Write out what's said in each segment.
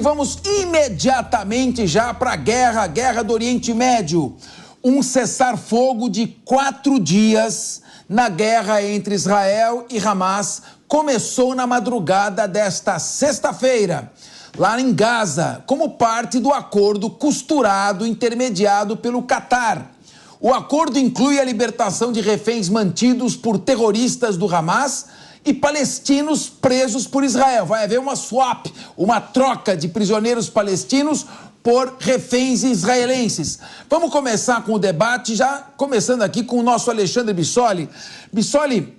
Vamos imediatamente já para a guerra do Oriente Médio. Um cessar-fogo de 4 dias na guerra entre Israel e Hamas começou na madrugada desta sexta-feira, lá em Gaza, como parte do acordo costurado intermediado pelo Catar. O acordo inclui a libertação de reféns mantidos por terroristas do Hamas e palestinos presos por Israel. Vai haver uma swap, uma troca de prisioneiros palestinos por reféns israelenses. Vamos começar com o debate, já começando aqui com o nosso Alexandre Bissoli. Bissoli,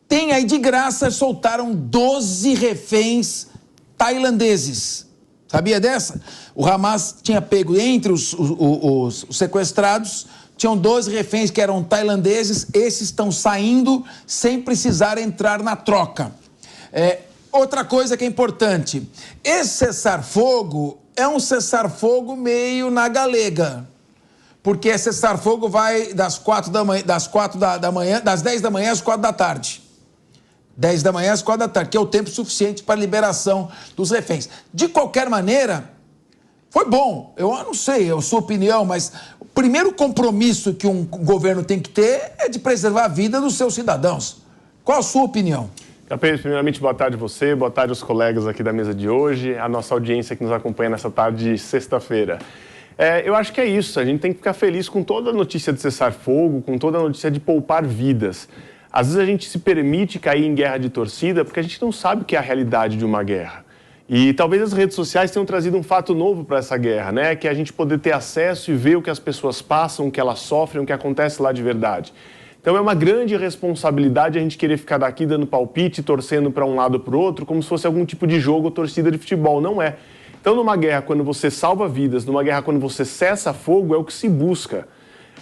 tem aí de graça, soltaram 12 reféns tailandeses. Sabia dessa? O Hamas tinha pego entre os sequestrados, tinham 12 reféns que eram tailandeses, esses estão saindo sem precisar entrar na troca. Outra coisa que é importante, esse cessar-fogo é um cessar-fogo meio na galega, porque esse cessar-fogo vai das 10 da manhã às 4 da tarde. 10 da manhã às 4 da tarde, que é o tempo suficiente para a liberação dos reféns. De qualquer maneira, foi bom. Eu não sei a sua opinião, mas o primeiro compromisso que um governo tem que ter é de preservar a vida dos seus cidadãos. Qual a sua opinião? Capês, primeiramente, boa tarde a você, boa tarde aos colegas aqui da mesa de hoje, a nossa audiência que nos acompanha nessa tarde de sexta-feira. Eu acho que é isso, a gente tem que ficar feliz com toda a notícia de cessar-fogo, com toda a notícia de poupar vidas. Às vezes a gente se permite cair em guerra de torcida porque a gente não sabe o que é a realidade de uma guerra. E talvez as redes sociais tenham trazido um fato novo para essa guerra, né? Que é a gente poder ter acesso e ver o que as pessoas passam, o que elas sofrem, o que acontece lá de verdade. Então é uma grande responsabilidade a gente querer ficar daqui dando palpite, torcendo para um lado ou para o outro, como se fosse algum tipo de jogo ou torcida de futebol. Não é. Então numa guerra, quando você salva vidas, numa guerra, quando você cessa fogo, é o que se busca.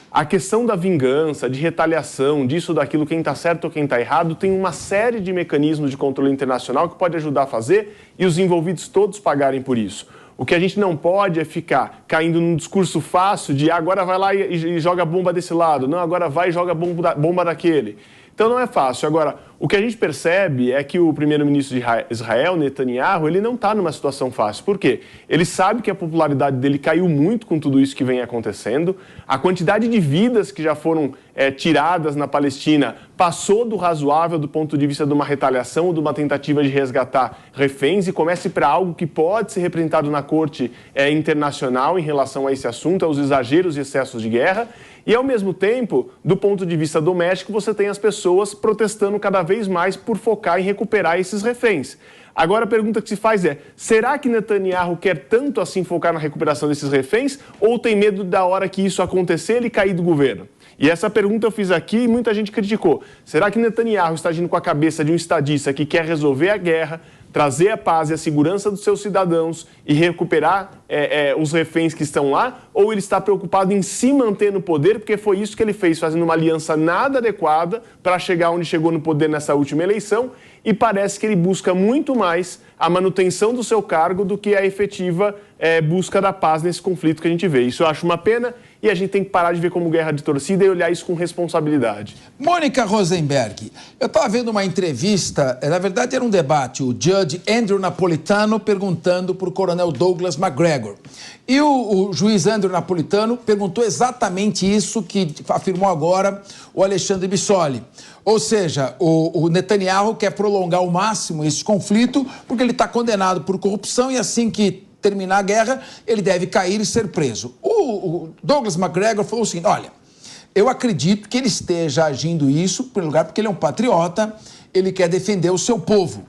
A questão da vingança, de retaliação, disso, daquilo, quem está certo ou quem está errado, tem uma série de mecanismos de controle internacional que pode ajudar a fazer e os envolvidos todos pagarem por isso. O que a gente não pode é ficar caindo num discurso fácil de agora vai lá e joga bomba desse lado, não, agora vai e joga bomba daquele. Então não é fácil. Agora, o que a gente percebe é que o primeiro-ministro de Israel, Netanyahu, ele não está numa situação fácil. Por quê? Ele sabe que a popularidade dele caiu muito com tudo isso que vem acontecendo. A quantidade de vidas que já foram tiradas na Palestina passou do razoável do ponto de vista de uma retaliação ou de uma tentativa de resgatar reféns e comece para algo que pode ser representado na corte internacional em relação a esse assunto, aos exageros e excessos de guerra. E, ao mesmo tempo, do ponto de vista doméstico, você tem as pessoas protestando cada vez mais por focar em recuperar esses reféns. Agora, a pergunta que se faz é, será que Netanyahu quer tanto assim focar na recuperação desses reféns ou tem medo da hora que isso acontecer ele cair do governo? E essa pergunta eu fiz aqui e muita gente criticou. Será que Netanyahu está agindo com a cabeça de um estadista que quer resolver a guerra, trazer a paz e a segurança dos seus cidadãos e recuperar os reféns que estão lá? Ou ele está preocupado em se manter no poder, porque foi isso que ele fez, fazendo uma aliança nada adequada para chegar onde chegou no poder nessa última eleição, e parece que ele busca muito mais a manutenção do seu cargo do que a efetiva busca da paz nesse conflito que a gente vê. Isso eu acho uma pena e a gente tem que parar de ver como guerra de torcida e olhar isso com responsabilidade. Mônica Rosenberg, eu estava vendo uma entrevista, na verdade era um debate, o Judge Andrew Napolitano perguntando para o coronel Douglas McGregor. E o juiz Andrew Napolitano perguntou exatamente isso que afirmou agora o Alexandre Bissoli. Ou seja, o Netanyahu quer prolongar ao máximo esse conflito porque ele está condenado por corrupção e assim que terminar a guerra, ele deve cair e ser preso. O Douglas McGregor falou o seguinte, olha, eu acredito que ele esteja agindo isso, em primeiro lugar, porque ele é um patriota, ele quer defender o seu povo.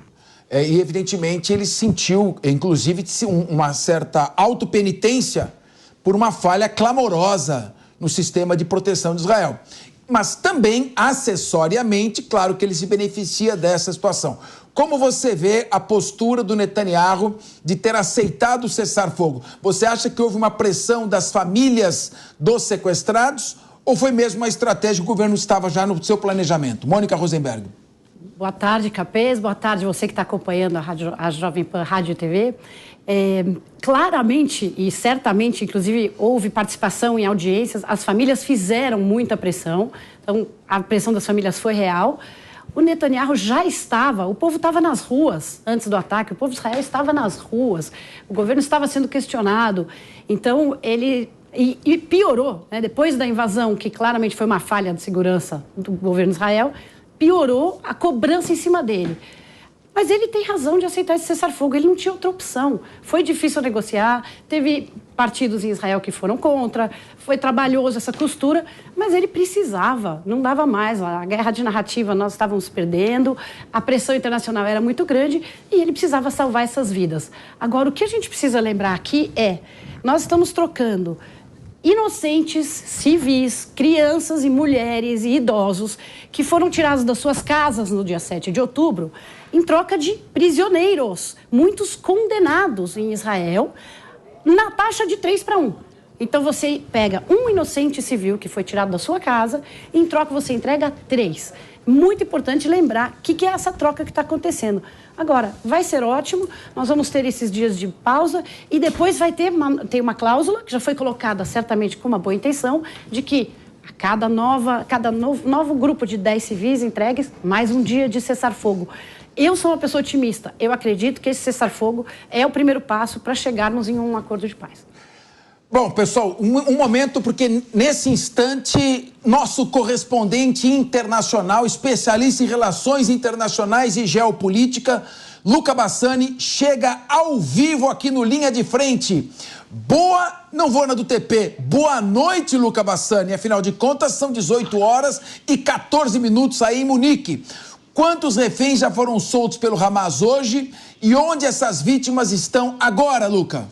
E, evidentemente, ele sentiu, inclusive, uma certa autopenitência por uma falha clamorosa no sistema de proteção de Israel. Mas também, acessoriamente, claro que ele se beneficia dessa situação. Como você vê a postura do Netanyahu de ter aceitado o cessar-fogo? Você acha que houve uma pressão das famílias dos sequestrados ou foi mesmo uma estratégia que o governo estava já no seu planejamento? Mônica Rosenberg. Boa tarde, Capês. Boa tarde você que está acompanhando a Jovem Pan Rádio e TV. Claramente e certamente, inclusive, houve participação em audiências, as famílias fizeram muita pressão, então a pressão das famílias foi real. O Netanyahu já estava, o povo estava nas ruas antes do ataque, o povo de Israel estava nas ruas, o governo estava sendo questionado. Então, ele... E piorou, né? Depois da invasão, que claramente foi uma falha de segurança do governo de Israel, piorou a cobrança em cima dele. Mas ele tem razão de aceitar esse cessar-fogo, ele não tinha outra opção. Foi difícil negociar, teve partidos em Israel que foram contra, foi trabalhoso essa costura, mas ele precisava, não dava mais. A guerra de narrativa nós estávamos perdendo, a pressão internacional era muito grande e ele precisava salvar essas vidas. Agora, o que a gente precisa lembrar aqui é, nós estamos trocando inocentes, civis, crianças e mulheres e idosos que foram tirados das suas casas no dia 7 de outubro em troca de prisioneiros, muitos condenados em Israel, na taxa de 3-1. Então você pega um inocente civil que foi tirado da sua casa e em troca você entrega 3. Muito importante lembrar o que é essa troca que está acontecendo. Agora, vai ser ótimo, nós vamos ter esses dias de pausa e depois vai ter uma cláusula, que já foi colocada certamente com uma boa intenção, de que a cada novo grupo de 10 civis entregues, mais um dia de cessar-fogo. Eu sou uma pessoa otimista, eu acredito que esse cessar-fogo é o primeiro passo para chegarmos em um acordo de paz. Bom, pessoal, um momento, porque nesse instante, nosso correspondente internacional, especialista em relações internacionais e geopolítica, Luca Bassani, chega ao vivo aqui no Linha de Frente. Não vou na do TP, boa noite, Luca Bassani. Afinal de contas, são 18 horas e 14 minutos aí em Munique. Quantos reféns já foram soltos pelo Hamas hoje e onde essas vítimas estão agora, Luca?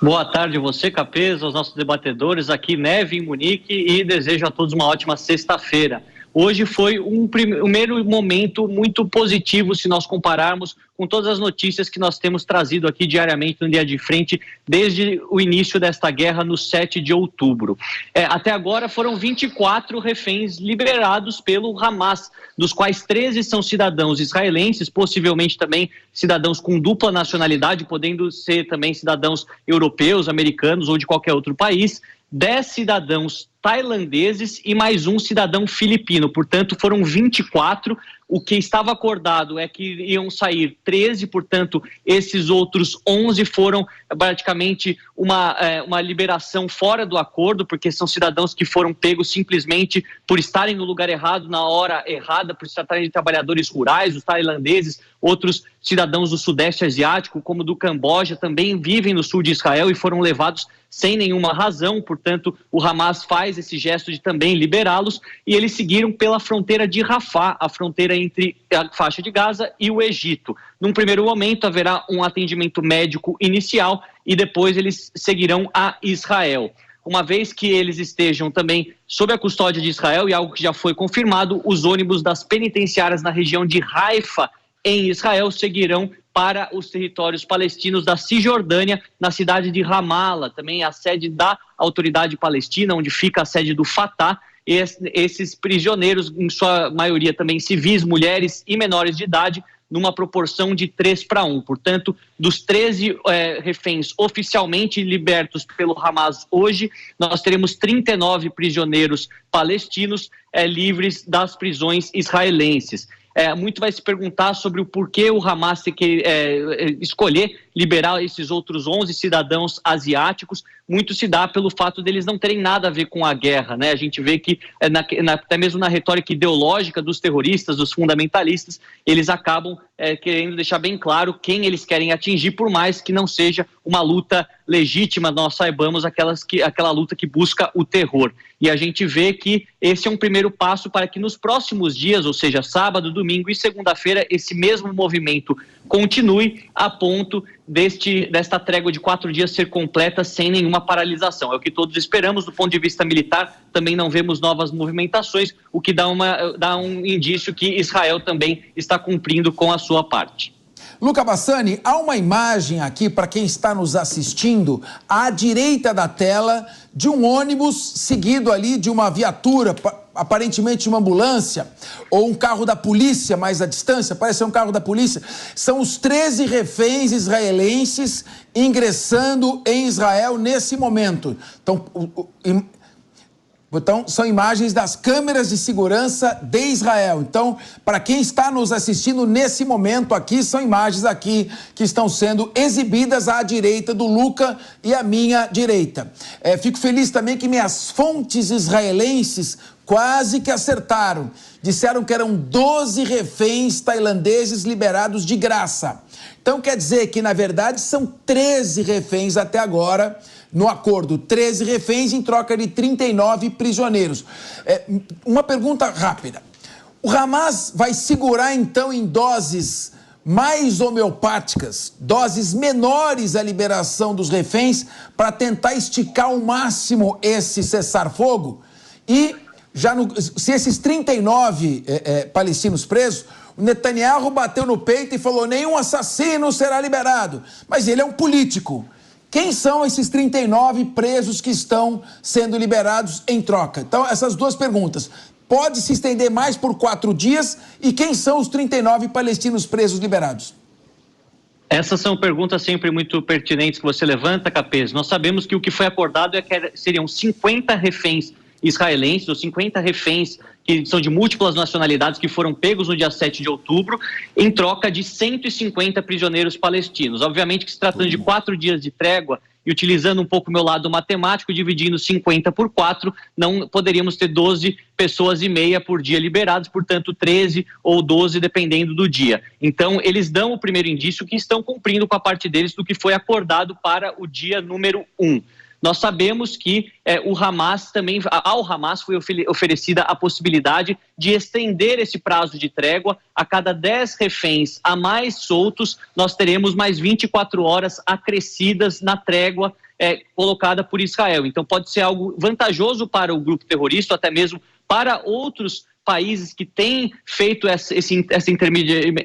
Boa tarde a você, Capês, aos nossos debatedores, aqui neve em Munique e desejo a todos uma ótima sexta-feira. Hoje foi um primeiro momento muito positivo se nós compararmos com todas as notícias que nós temos trazido aqui diariamente no Linha de Frente desde o início desta guerra no 7 de outubro. Até agora foram 24 reféns liberados pelo Hamas, dos quais 13 são cidadãos israelenses, possivelmente também cidadãos com dupla nacionalidade, podendo ser também cidadãos europeus, americanos ou de qualquer outro país, 10 cidadãos tailandeses e mais um cidadão filipino. Portanto, foram 24. O que estava acordado é que iam sair 13, portanto, esses outros 11 foram praticamente uma liberação fora do acordo, porque são cidadãos que foram pegos simplesmente por estarem no lugar errado, na hora errada, por se tratarem de trabalhadores rurais, os tailandeses, outros cidadãos do Sudeste Asiático, como do Camboja, também vivem no sul de Israel e foram levados sem nenhuma razão. Portanto, o Hamas faz esse gesto de também liberá-los e eles seguiram pela fronteira de Rafah, a fronteira entre a faixa de Gaza e o Egito. Num primeiro momento haverá um atendimento médico inicial e depois eles seguirão a Israel. Uma vez que eles estejam também sob a custódia de Israel, e algo que já foi confirmado, os ônibus das penitenciárias na região de Haifa, em Israel, seguirão para os territórios palestinos da Cisjordânia, na cidade de Ramallah, também a sede da Autoridade Palestina, onde fica a sede do Fatah. Esses prisioneiros, em sua maioria também civis, mulheres e menores de idade, numa proporção de 3-1. Portanto, dos 13 reféns oficialmente libertos pelo Hamas hoje, nós teremos 39 prisioneiros palestinos livres das prisões israelenses. Muito vai se perguntar sobre o porquê o Hamas escolher liberar esses outros 11 cidadãos asiáticos. Muito se dá pelo fato deles não terem nada a ver com a guerra, né? A gente vê que, até mesmo na retórica ideológica dos terroristas, dos fundamentalistas, eles acabam querendo deixar bem claro quem eles querem atingir, por mais que não seja uma luta legítima, nós saibamos aquela luta que busca o terror. E a gente vê que esse é um primeiro passo para que nos próximos dias, ou seja, sábado, domingo e segunda-feira, esse mesmo movimento continue a ponto desta trégua de 4 dias ser completa sem nenhuma paralisação. É o que todos esperamos. Do ponto de vista militar, também não vemos novas movimentações, o que dá um indício que Israel também está cumprindo com a sua parte. Luca Bassani, há uma imagem aqui para quem está nos assistindo, à direita da tela, de um ônibus seguido ali de uma viatura, aparentemente uma ambulância, ou um carro da polícia, mais à distância, parece ser um carro da polícia. São os 13 reféns israelenses ingressando em Israel nesse momento. Então, Então, são imagens das câmeras de segurança de Israel. Então, para quem está nos assistindo nesse momento aqui, são imagens aqui que estão sendo exibidas à direita do Luca e à minha direita. Fico feliz também que minhas fontes israelenses quase que acertaram. Disseram que eram 12 reféns tailandeses liberados de graça. Então, quer dizer que, na verdade, são 13 reféns até agora no acordo, 13 reféns em troca de 39 prisioneiros. Uma pergunta rápida. O Hamas vai segurar, então, em doses mais homeopáticas, doses menores a liberação dos reféns, para tentar esticar ao máximo esse cessar-fogo? E, se esses 39 palestinos presos, o Netanyahu bateu no peito e falou: nenhum assassino será liberado. Mas ele é um político. Quem são esses 39 presos que estão sendo liberados em troca? Então, essas duas perguntas. Pode se estender mais por 4 dias? E quem são os 39 palestinos presos liberados? Essas são perguntas sempre muito pertinentes que você levanta, Capês. Nós sabemos que o que foi acordado é que seriam 50 reféns israelenses, ou 50 reféns que são de múltiplas nacionalidades, que foram pegos no dia 7 de outubro, em troca de 150 prisioneiros palestinos. Obviamente que se tratando de 4 dias de trégua, e utilizando um pouco o meu lado matemático, dividindo 50 por 4, não poderíamos ter 12 pessoas e meia por dia liberados, portanto 13 ou 12, dependendo do dia. Então, eles dão o primeiro indício que estão cumprindo com a parte deles do que foi acordado para o dia número 1. Nós sabemos que o Hamas também, ao Hamas foi oferecida a possibilidade de estender esse prazo de trégua. A cada 10 reféns a mais soltos, nós teremos mais 24 horas acrescidas na trégua colocada por Israel. Então pode ser algo vantajoso para o grupo terrorista, até mesmo para outros países que têm feito essa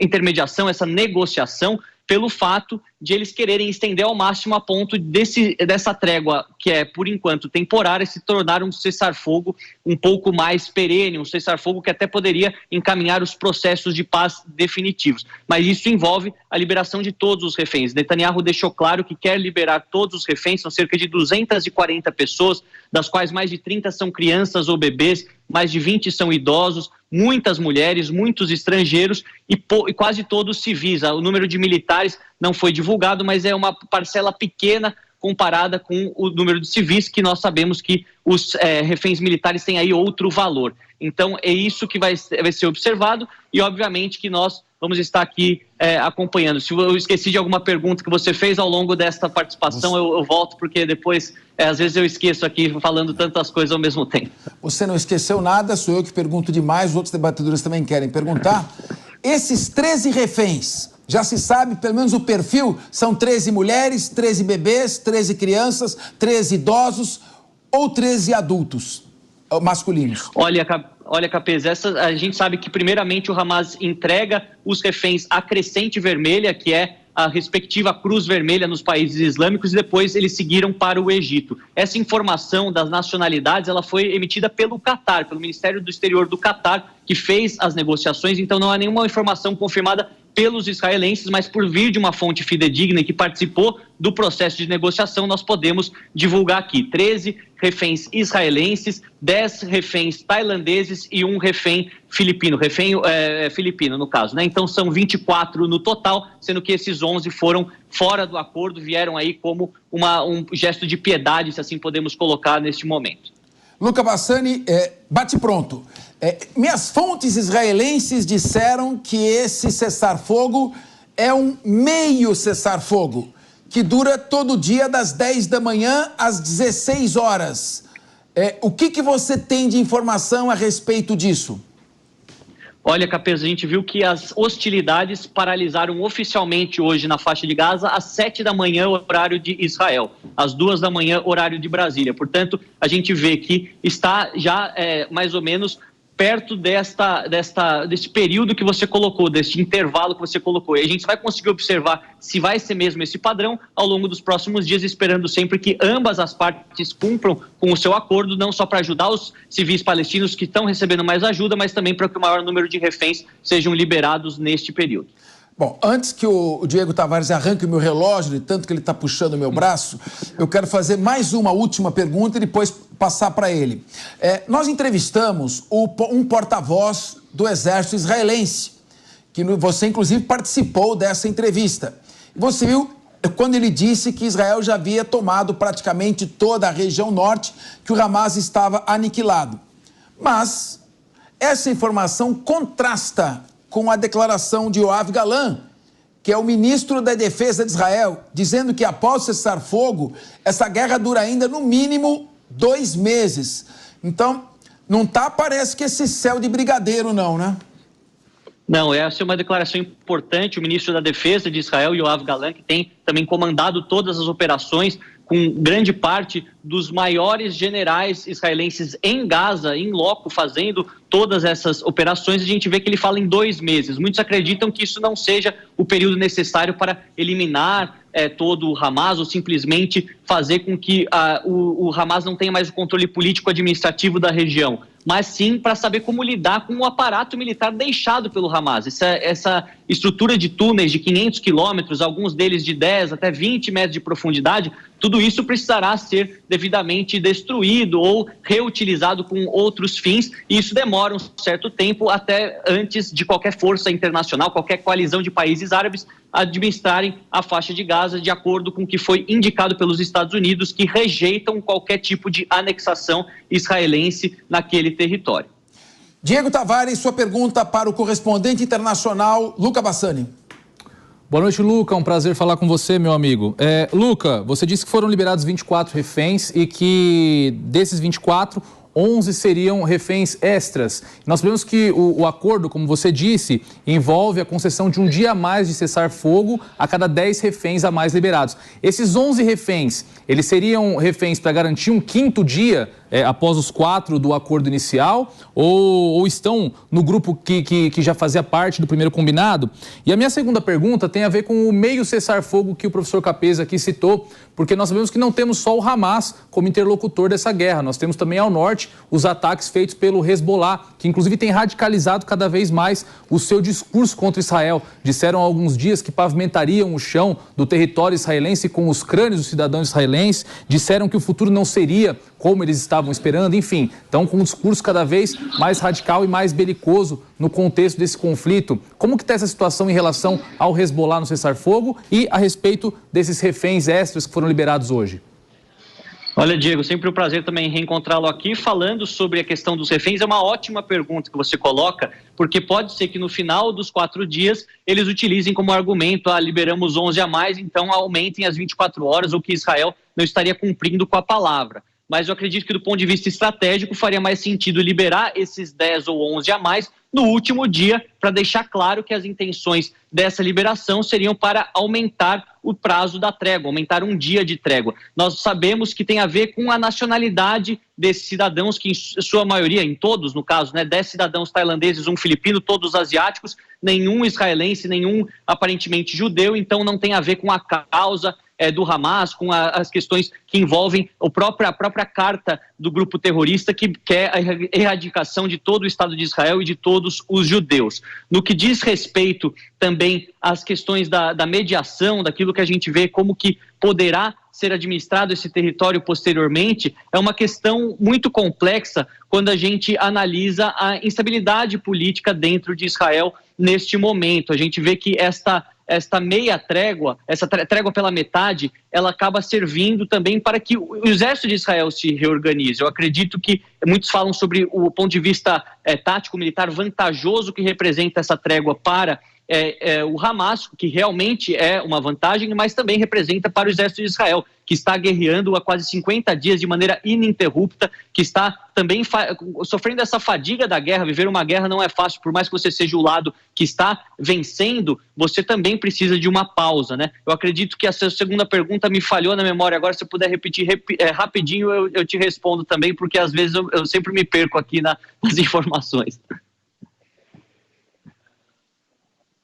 intermediação, essa negociação, pelo fato de eles quererem estender ao máximo a ponto dessa trégua, que é, por enquanto, temporária, se tornar um cessar-fogo um pouco mais perene, um cessar-fogo que até poderia encaminhar os processos de paz definitivos. Mas isso envolve a liberação de todos os reféns. Netanyahu deixou claro que quer liberar todos os reféns, são cerca de 240 pessoas, das quais mais de 30 são crianças ou bebês, mais de 20 são idosos, muitas mulheres, muitos estrangeiros e quase todos civis. O número de militares não foi divulgado, mas é uma parcela pequena comparada com o número de civis, que nós sabemos que os reféns militares têm aí outro valor. Então é isso que vai ser observado e obviamente que nós vamos estar aqui acompanhando. Se eu esqueci de alguma pergunta que você fez ao longo desta participação, eu volto, porque depois, às vezes eu esqueço aqui falando tantas coisas ao mesmo tempo. Você não esqueceu nada, sou eu que pergunto demais, os outros debatedores também querem perguntar. Esses 13 reféns, já se sabe, pelo menos o perfil, são 13 mulheres, 13 bebês, 13 crianças, 13 idosos ou 13 adultos masculinos? Olha, Capês, a gente sabe que primeiramente o Hamas entrega os reféns à Crescente Vermelha, que é a respectiva Cruz Vermelha nos países islâmicos, e depois eles seguiram para o Egito. Essa informação das nacionalidades, ela foi emitida pelo Catar, pelo Ministério do Exterior do Catar, que fez as negociações, então não há nenhuma informação confirmada pelos israelenses, mas por vir de uma fonte fidedigna que participou do processo de negociação, nós podemos divulgar aqui 13 reféns israelenses, 10 reféns tailandeses e um refém filipino, filipino no caso, né? Então são 24 no total, sendo que esses 11 foram fora do acordo, vieram aí como um gesto de piedade, se assim podemos colocar neste momento. Luca Bassani, bate pronto. Minhas fontes israelenses disseram que esse cessar-fogo é um meio cessar-fogo, que dura todo dia das 10 da manhã às 16 horas. O que você tem de informação a respeito disso? Olha, Capês, a gente viu que as hostilidades paralisaram oficialmente hoje na faixa de Gaza às 7 da manhã, horário de Israel, às 2 da manhã, horário de Brasília. Portanto, a gente vê que está já mais ou menos perto desse período que você colocou, deste intervalo que você colocou. E a gente vai conseguir observar se vai ser mesmo esse padrão ao longo dos próximos dias, esperando sempre que ambas as partes cumpram com o seu acordo, não só para ajudar os civis palestinos que estão recebendo mais ajuda, mas também para que o maior número de reféns sejam liberados neste período. Bom, antes que o Diego Tavares arranque o meu relógio, de tanto que ele está puxando o meu braço, eu quero fazer mais uma última pergunta e depois passar para ele. Nós entrevistamos um porta-voz do exército israelense, que você, inclusive, participou dessa entrevista. Você viu quando ele disse que Israel já havia tomado praticamente toda a região norte, que o Hamas estava aniquilado. Mas essa informação contrasta com a declaração de Yoav Galan, que é o ministro da Defesa de Israel, dizendo que após cessar fogo, essa guerra dura ainda no mínimo 2 meses. Então, não parece que esse céu de brigadeiro não, né? Não, essa é uma declaração importante. O ministro da Defesa de Israel, Yoav Galan, que tem também comandado todas as operações, com grande parte dos maiores generais israelenses em Gaza, em loco, fazendo todas essas operações, a gente vê que ele fala em 2 meses. Muitos acreditam que isso não seja o período necessário para eliminar todo o Hamas ou simplesmente fazer com que o Hamas não tenha mais o controle político-administrativo da região, mas sim para saber como lidar com o aparato militar deixado pelo Hamas. Essa estrutura de túneis de 500 quilômetros, alguns deles de 10 até 20 metros de profundidade, tudo isso precisará ser devidamente destruído ou reutilizado com outros fins, e isso demora um certo tempo até antes de qualquer força internacional, qualquer coalizão de países árabes administrarem a faixa de Gaza de acordo com o que foi indicado pelos Estados Unidos, que rejeitam qualquer tipo de anexação israelense naquele território. Diego Tavares, sua pergunta para o correspondente internacional Luca Bassani. Boa noite, Luca. Um prazer falar com você, meu amigo. Luca, você disse que foram liberados 24 reféns e que desses 24, 11 seriam reféns extras. Nós sabemos que o acordo, como você disse, envolve a concessão de um dia a mais de cessar-fogo a cada 10 reféns a mais liberados. Esses 11 reféns, eles seriam reféns para garantir um 5º dia após os 4 do acordo inicial ou estão no grupo que já fazia parte do primeiro combinado? E a minha segunda pergunta tem a ver com o meio cessar-fogo que o professor Capeza aqui citou, porque nós sabemos que não temos só o Hamas como interlocutor dessa guerra, nós temos também ao norte os ataques feitos pelo Hezbollah, que inclusive tem radicalizado cada vez mais o seu discurso contra Israel. Disseram há alguns dias que pavimentariam o chão do território israelense com os crânios dos cidadãos israelenses, disseram que o futuro não seria como eles estavam esperando, enfim, estão com um discurso cada vez mais radical e mais belicoso no contexto desse conflito. Como que está essa situação em relação ao Hezbollah no cessar-fogo e a respeito desses reféns extras que foram liberados hoje? Olha, Diego, sempre um prazer também reencontrá-lo aqui. Falando sobre a questão dos reféns, é uma ótima pergunta que você coloca, porque pode ser que no final dos 4 dias eles utilizem como argumento, liberamos 11 a mais, então aumentem as 24 horas, ou que Israel não estaria cumprindo com a palavra. Mas eu acredito que do ponto de vista estratégico faria mais sentido liberar esses 10 ou 11 a mais no último dia, para deixar claro que as intenções dessa liberação seriam para aumentar o prazo da trégua, aumentar um dia de trégua. Nós sabemos que tem a ver com a nacionalidade desses cidadãos, que em sua maioria, em todos no caso, 10 cidadãos tailandeses, um filipino, todos asiáticos, nenhum israelense, nenhum aparentemente judeu, então não tem a ver com a causa do Hamas, com as questões que envolvem a própria carta do grupo terrorista que quer a erradicação de todo o Estado de Israel e de todos os judeus. No que diz respeito também às questões da mediação, daquilo que a gente vê como que poderá ser administrado esse território posteriormente, é uma questão muito complexa quando a gente analisa a instabilidade política dentro de Israel neste momento. A gente vê que esta meia trégua, essa trégua pela metade, ela acaba servindo também para que o exército de Israel se reorganize. Eu acredito que muitos falam sobre o ponto de vista tático-militar vantajoso que representa essa trégua para o Hamas, que realmente é uma vantagem, mas também representa para o exército de Israel, que está guerreando há quase 50 dias de maneira ininterrupta, que está também sofrendo essa fadiga da guerra. Viver uma guerra não é fácil, por mais que você seja o lado que está vencendo, você também precisa de uma pausa, né? Eu acredito que a sua segunda pergunta me falhou na memória, agora se você puder repetir rapidinho, eu te respondo também, porque às vezes eu sempre me perco aqui nas informações.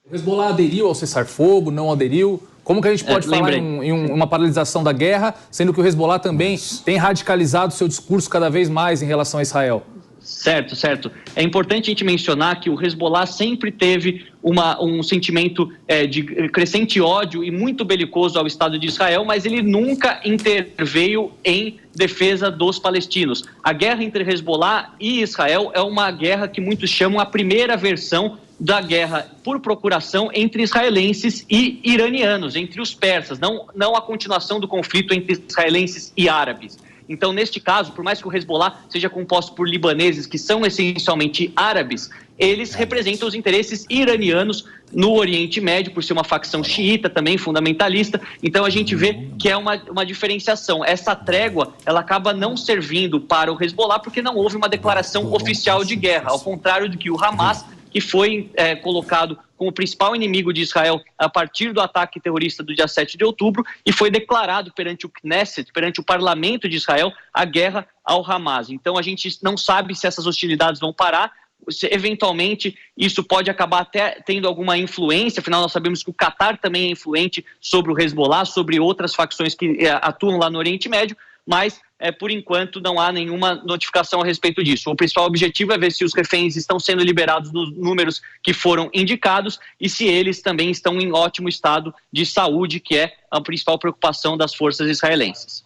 O Hezbollah aderiu ao cessar-fogo, não aderiu? Como que a gente pode falar em uma paralisação da guerra, sendo que o Hezbollah também tem radicalizado seu discurso cada vez mais em relação a Israel? Certo. É importante a gente mencionar que o Hezbollah sempre teve um sentimento de crescente ódio e muito belicoso ao Estado de Israel, mas ele nunca interveio em defesa dos palestinos. A guerra entre Hezbollah e Israel é uma guerra que muitos chamam a primeira versão da guerra por procuração entre israelenses e iranianos, entre os persas, não a continuação do conflito entre israelenses e árabes. Então, neste caso, por mais que o Hezbollah seja composto por libaneses que são essencialmente árabes, eles representam os interesses iranianos no Oriente Médio, por ser uma facção xiita também, fundamentalista. Então, a gente vê que é uma diferenciação. Essa trégua, ela acaba não servindo para o Hezbollah porque não houve uma declaração oficial de guerra, ao contrário do que o Hamas, que foi colocado como principal inimigo de Israel a partir do ataque terrorista do dia 7 de outubro e foi declarado perante o Knesset, perante o parlamento de Israel, a guerra ao Hamas. Então a gente não sabe se essas hostilidades vão parar, se eventualmente isso pode acabar até tendo alguma influência, afinal nós sabemos que o Qatar também é influente sobre o Hezbollah, sobre outras facções que atuam lá no Oriente Médio, mas por enquanto não há nenhuma notificação a respeito disso. O principal objetivo é ver se os reféns estão sendo liberados nos números que foram indicados e se eles também estão em ótimo estado de saúde, que é a principal preocupação das forças israelenses.